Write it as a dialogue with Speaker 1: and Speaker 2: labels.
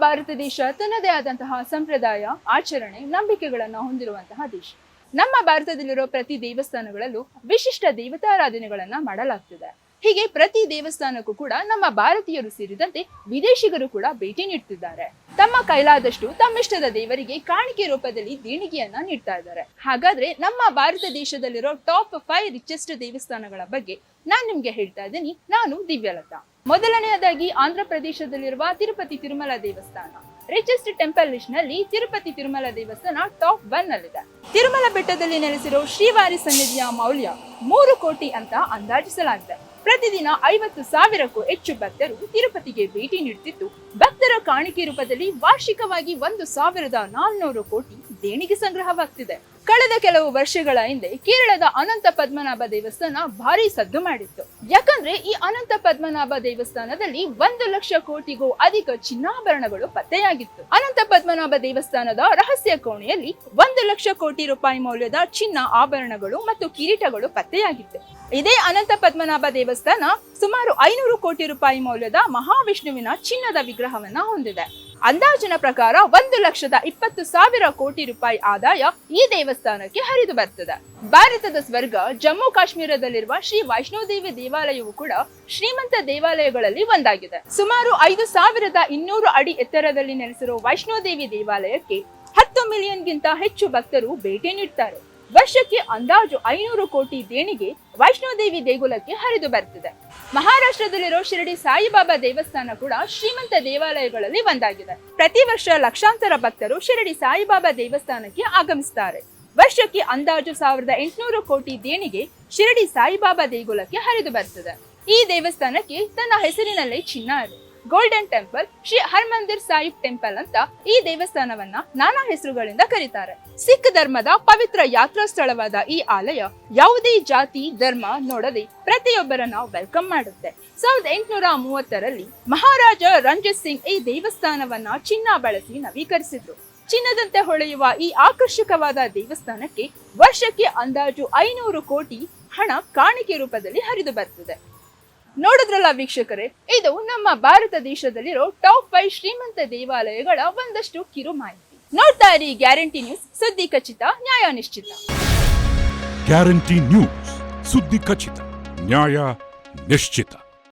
Speaker 1: ಭಾರತ ದೇಶ ತನ್ನದೇ ಆದಂತಹ ಸಂಪ್ರದಾಯ, ಆಚರಣೆ, ನಂಬಿಕೆಗಳನ್ನು ಹೊಂದಿರುವಂತಹ ದೇಶ. ನಮ್ಮ ಭಾರತದಲ್ಲಿರೋ ಪ್ರತಿ ದೇವಸ್ಥಾನಗಳಲ್ಲೂ ವಿಶಿಷ್ಟ ದೇವತಾರಾಧನೆಗಳನ್ನ ಮಾಡಲಾಗ್ತದೆ. ಹೀಗೆ ಪ್ರತಿ ದೇವಸ್ಥಾನಕ್ಕೂ ಕೂಡ ನಮ್ಮ ಭಾರತೀಯರು ಸೇರಿದಂತೆ ವಿದೇಶಿಗರು ಕೂಡ ಭೇಟಿ ನೀಡ್ತಿದ್ದಾರೆ. ತಮ್ಮ ಕೈಲಾದಷ್ಟು ತಮ್ಮಿಷ್ಟದ ದೇವರಿಗೆ ಕಾಣಿಕೆ ರೂಪದಲ್ಲಿ ದೇಣಿಗೆಯನ್ನ ನೀಡ್ತಾ ಇದ್ದಾರೆ. ಹಾಗಾದ್ರೆ ನಮ್ಮ ಭಾರತ ದೇಶದಲ್ಲಿರೋ ಟಾಪ್ 5 ರಿಚೆಸ್ಟ್ ದೇವಸ್ಥಾನಗಳ ಬಗ್ಗೆ ನಾನ್ ನಿಮ್ಗೆ ಹೇಳ್ತಾ ಇದ್ದೀನಿ. ನಾನು ದಿವ್ಯಲತಾ. ಮೊದಲನೆಯದಾಗಿ ಆಂಧ್ರ ಪ್ರದೇಶದಲ್ಲಿರುವ ತಿರುಪತಿ ತಿರುಮಲ ದೇವಸ್ಥಾನ. ರಿಚೆಸ್ಟ್ ಟೆಂಪಲ್ ಲಿಸ್ಟ್ ನಲ್ಲಿ ತಿರುಪತಿ ತಿರುಮಲ ದೇವಸ್ಥಾನ ಟಾಪ್ 1 ನಲ್ಲಿದೆ. ತಿರುಮಲ ಬೆಟ್ಟದಲ್ಲಿ ನೆಲೆಸಿರೋ ಶ್ರೀವಾರಿ ಸನ್ನಿಧಿಯ ಮೌಲ್ಯ 3 ಕೋಟಿ ಅಂತ ಅಂದಾಜಿಸಲಾಗಿದೆ. ಪ್ರತಿದಿನ 50,000ಕ್ಕೂ ಹೆಚ್ಚು ಭಕ್ತರು ತಿರುಪತಿಗೆ ಭೇಟಿ ನೀಡುತ್ತಿದ್ದು, ಭಕ್ತರ ಕಾಣಿಕೆ ರೂಪದಲ್ಲಿ ವಾರ್ಷಿಕವಾಗಿ 1,400 ಕೋಟಿ ದೇಣಿಗೆ ಸಂಗ್ರಹವಾಗ್ತಿದೆ. ಕಳೆದ ಕೆಲವು ವರ್ಷಗಳ ಹಿಂದೆ ಕೇರಳದ ಅನಂತ ಪದ್ಮನಾಭ ದೇವಸ್ಥಾನ ಭಾರಿ ಸದ್ದು ಮಾಡಿತ್ತು. ಯಾಕಂದ್ರೆ ಈ ಅನಂತ ಪದ್ಮನಾಭ ದೇವಸ್ಥಾನದಲ್ಲಿ 1 ಲಕ್ಷ ಕೋಟಿಗೂ ಅಧಿಕ ಚಿನ್ನಾಭರಣಗಳು ಪತ್ತೆಯಾಗಿತ್ತು. ಅನಂತ ಪದ್ಮನಾಭ ದೇವಸ್ಥಾನದ ರಹಸ್ಯ ಕೋಣೆಯಲ್ಲಿ 1 ಲಕ್ಷ ಕೋಟಿ ರೂಪಾಯಿ ಮೌಲ್ಯದ ಚಿನ್ನ ಆಭರಣಗಳು ಮತ್ತು ಕಿರೀಟಗಳು ಪತ್ತೆಯಾಗಿತ್ತು. ಇದೇ ಅನಂತ ಪದ್ಮನಾಭ ದೇವಸ್ಥಾನ ಸುಮಾರು 500 ಕೋಟಿ ರೂಪಾಯಿ ಮೌಲ್ಯದ ಮಹಾವಿಷ್ಣುವಿನ ಚಿನ್ನದ ವಿಗ್ರಹವನ್ನ ಹೊಂದಿದೆ. ಅಂದಾಜಿನ ಪ್ರಕಾರ 1,20,000 ಕೋಟಿ ರೂಪಾಯಿ ಆದಾಯ ಈ ದೇವಸ್ಥಾನಕ್ಕೆ ಹರಿದು ಬರ್ತದೆ. ಭಾರತದ ಸ್ವರ್ಗ ಜಮ್ಮು ಕಾಶ್ಮೀರದಲ್ಲಿರುವ ಶ್ರೀ ವೈಷ್ಣೋದೇವಿ ದೇವಾಲಯವು ಕೂಡ ಶ್ರೀಮಂತ ದೇವಾಲಯಗಳಲ್ಲಿ ಒಂದಾಗಿದೆ. ಸುಮಾರು 5,200 ಅಡಿ ಎತ್ತರದಲ್ಲಿ ನೆಲೆಸಿರುವ ವೈಷ್ಣೋದೇವಿ ದೇವಾಲಯಕ್ಕೆ 10 ಮಿಲಿಯನ್ಗಿಂತ ಹೆಚ್ಚು ಭಕ್ತರು ಭೇಟಿ ನೀಡ್ತಾರೆ. ವರ್ಷಕ್ಕೆ ಅಂದಾಜು 500 ಕೋಟಿ ದೇಣಿಗೆ ವೈಷ್ಣೋದೇವಿ ದೇಗುಲಕ್ಕೆ ಹರಿದು ಬರ್ತಿದೆ. ಮಹಾರಾಷ್ಟ್ರದಲ್ಲಿರೋ ಶಿರಡಿ ಸಾಯಿಬಾಬಾ ದೇವಸ್ಥಾನ ಕೂಡ ಶ್ರೀಮಂತ ದೇವಾಲಯಗಳಲ್ಲಿ ಒಂದಾಗಿದೆ. ಪ್ರತಿ ವರ್ಷ ಲಕ್ಷಾಂತರ ಭಕ್ತರು ಶಿರಡಿ ಸಾಯಿಬಾಬಾ ದೇವಸ್ಥಾನಕ್ಕೆ ಆಗಮಿಸುತ್ತಾರೆ. ವರ್ಷಕ್ಕೆ ಅಂದಾಜು 1,800 ಕೋಟಿ ದೇಣಿಗೆ ಶಿರಡಿ ಸಾಯಿಬಾಬಾ ದೇಗುಲಕ್ಕೆ ಹರಿದು ಬರ್ತದೆ. ಈ ದೇವಸ್ಥಾನಕ್ಕೆ ತನ್ನ ಹೆಸರಿನಲ್ಲೇ ಚಿನ್ನ ಇದೆ. Golden temple, Shri Harmandir Sahib temple ಅಂತ ಈ ದೇವಸ್ಥಾನವನ್ನ ನಾನಾ ಹೆಸರುಗಳಿಂದ ಕರೀತಾರೆ. ಸಿಖ್ ಧರ್ಮದ ಪವಿತ್ರ ಯಾತ್ರಾ ಸ್ಥಳವಾದ ಈ ಆಲಯ ಯಾವುದೇ ಜಾತಿ ಧರ್ಮ ನೋಡದೆ ಪ್ರತಿಯೊಬ್ಬರನ್ನ ವೆಲ್ಕಮ್ ಮಾಡುತ್ತೆ. 1830ರಲ್ಲಿ ಮಹಾರಾಜ ರಂಜಿತ್ ಸಿಂಗ್ ಈ ದೇವಸ್ಥಾನವನ್ನ ಚಿನ್ನ ಬಳಸಿ ನವೀಕರಿಸಿದ್ರು. ಚಿನ್ನದಂತೆ ಹೊಳೆಯುವ ಈ ಆಕರ್ಷಕವಾದ ದೇವಸ್ಥಾನಕ್ಕೆ ವರ್ಷಕ್ಕೆ ಅಂದಾಜು 500 ಕೋಟಿ ಹಣ ಕಾಣಿಕೆ ರೂಪದಲ್ಲಿ ಹರಿದು ಬರ್ತದೆ. ನೋಡಿದ್ರಲ್ಲ ವೀಕ್ಷಕರೇ, ಇದು ನಮ್ಮ ಭಾರತ ದೇಶದಲ್ಲಿರೋ ಟಾಪ್ 5 ಶ್ರೀಮಂತ ದೇವಾಲಯಗಳ ಒಂದಷ್ಟು ಕಿರು ಮಾಹಿತಿ. ನೋಡ್ತಾ ಇರಿ ಗ್ಯಾರಂಟಿ ನ್ಯೂಸ್, ಸುದ್ದಿ ಖಚಿತ, ನ್ಯಾಯ ನಿಶ್ಚಿತ.
Speaker 2: ಗ್ಯಾರಂಟಿ ನ್ಯೂಸ್, ಸುದ್ದಿ ಖಚಿತ, ನ್ಯಾಯ ನಿಶ್ಚಿತ.